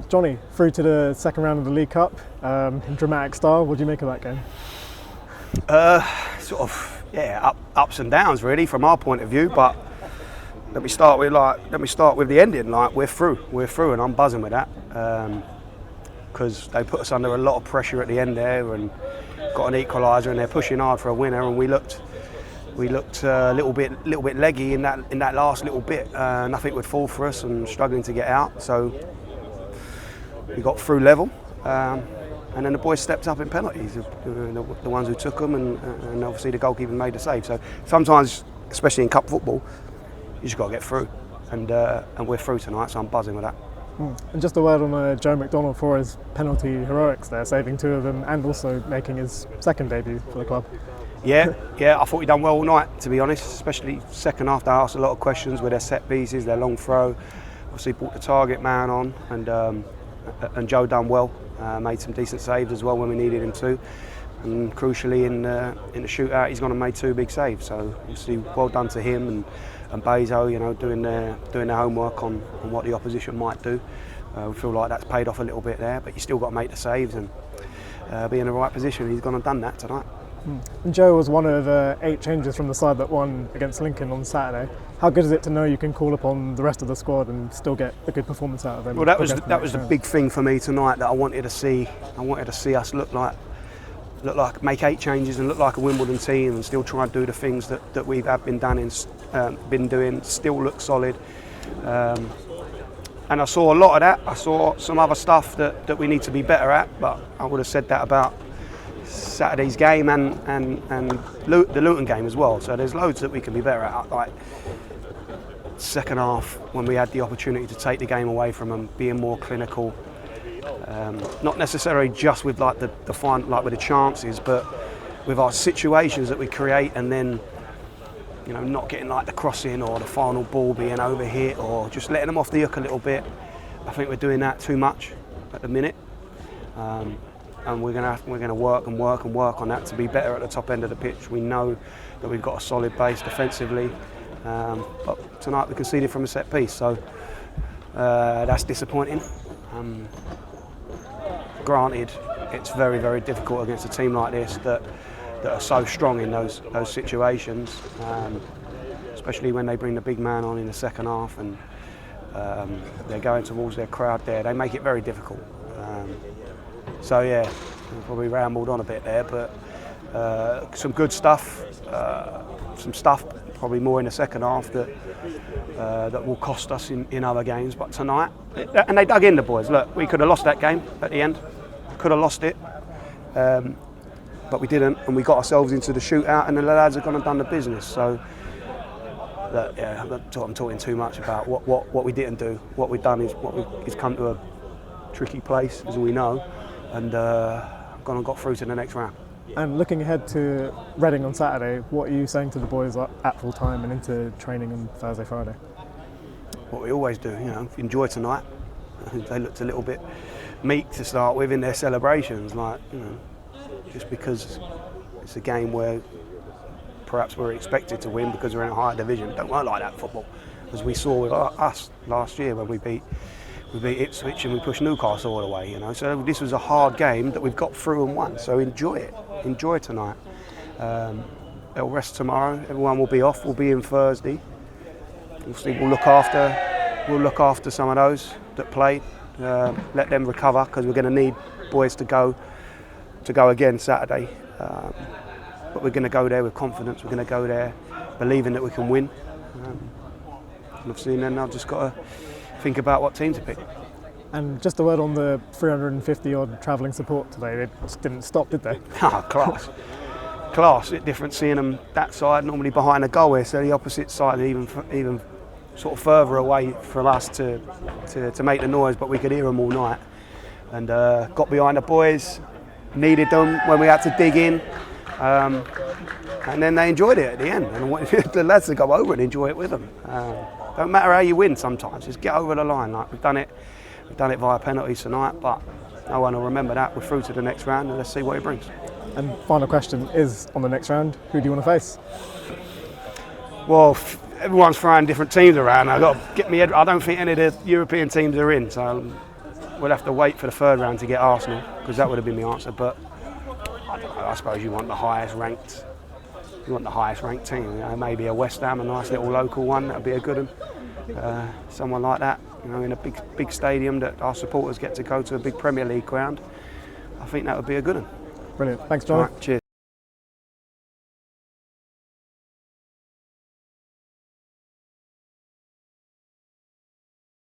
Johnny, through to the second round of the League Cup in dramatic style. What do you make of that game? Ups and downs really from our point of view. But let me start with the ending. Like we're through, and I'm buzzing with that because they put us under a lot of pressure at the end there and got an equaliser, and they're pushing hard for a winner, and we looked a little bit leggy in that last little bit. Nothing would fall for us and struggling to get out. So we got through level, and then the boys stepped up in penalties, the ones who took them, and obviously the goalkeeper made the save. So sometimes, especially in cup football, you just got to get through, and we're through tonight. So I'm buzzing with that. And just a word on Joe McDonald for his penalty heroics there, saving 2 of them and also making his second debut for the club. Yeah, I thought he done well all night, to be honest, especially second half. They asked a lot of questions with their set pieces, their long throw. Obviously brought the target man on, and Joe done well, made some decent saves as well when we needed him to. And crucially in the shootout, he's gone and made 2 big saves. So obviously well done to him and Bezo, doing their homework on what the opposition might do. We feel like that's paid off a little bit there, but you still got to make the saves and be in the right position. He's gone and done that tonight. And Joe was one of 8 changes from the side that won against Lincoln on Saturday. How good is it to know you can call upon the rest of the squad and still get a good performance out of them? Well, that was the big thing for me tonight that I wanted to see. I wanted to see us look like make 8 changes and look like a Wimbledon team and still try and do the things that we have been doing. Still look solid. And I saw a lot of that. I saw some other stuff that we need to be better at, but I would have said that about Saturday's game and the Luton game as well. So there's loads that we can be better at. Like second half, when we had the opportunity to take the game away from them, being more clinical. Not necessarily just with like the fine, like with the chances, but with our situations that we create, and then not getting like the crossing or the final ball being overhit or just letting them off the hook a little bit. I think we're doing that too much at the minute. And we're gonna work on that to be better at the top end of the pitch. We know that we've got a solid base defensively, but tonight we conceded from a set piece, so that's disappointing. Granted, it's very, very difficult against a team like this that are so strong in those situations, especially when they bring the big man on in the second half and they're going towards their crowd there. They make it very difficult. So yeah, probably rambled on a bit there, but some good stuff, some stuff probably more in the second half that will cost us in other games. But tonight, and they dug in, the boys. Look, we could have lost that game at the end, could have lost it, but we didn't, and we got ourselves into the shootout, and the lads have gone and done the business. So I'm talking too much about what we didn't do. What we've done is come to a tricky place, as we know, and gone and got through to the next round. And looking ahead to Reading on Saturday, what are you saying to the boys at full time and into training on Thursday, Friday? What we always do, enjoy tonight. They looked a little bit meek to start with in their celebrations, just because it's a game where perhaps we're expected to win because we're in a higher division. Don't work like that, football, as we saw with us last year when we beat Ipswich and we pushed Newcastle all the way. So this was a hard game that we've got through and won. So enjoy tonight. They'll rest tomorrow. Everyone will be off. We'll be in Thursday. Obviously, we'll look after some of those that played. Let them recover, because we're going to need boys to go again Saturday. But we're going to go there with confidence. We're going to go there believing that we can win. And obviously, then I've just got to think about what team to pick. And just a word on the 350 odd travelling support today. They just didn't stop, did they? Class. It's different seeing them that side, normally behind the goal here, so the opposite side, even sort of further away from us to make the noise, but we could hear them all night. And got behind the boys, needed them when we had to dig in, and then they enjoyed it at the end. And I wanted the lads to go over and enjoy it with them. Don't matter how you win sometimes, just get over the line. Like we've done it via penalties tonight, but no one will remember that. We're through to the next round, and let's see what it brings. And final question is, on the next round, who do you want to face? Well, everyone's throwing different teams around. I've got to get me. I don't think any of the European teams are in, so we'll have to wait for the third round to get Arsenal, because that would have been my answer. But I don't know, I suppose you want the highest ranked. You want the highest ranked team. You know, maybe a West Ham, a nice little local one. That'd be a good one. Someone like that, you know, in a big stadium that our supporters get to go to, a big Premier League ground. I think that would be a good one. Brilliant. Thanks, Johnny. Right, cheers.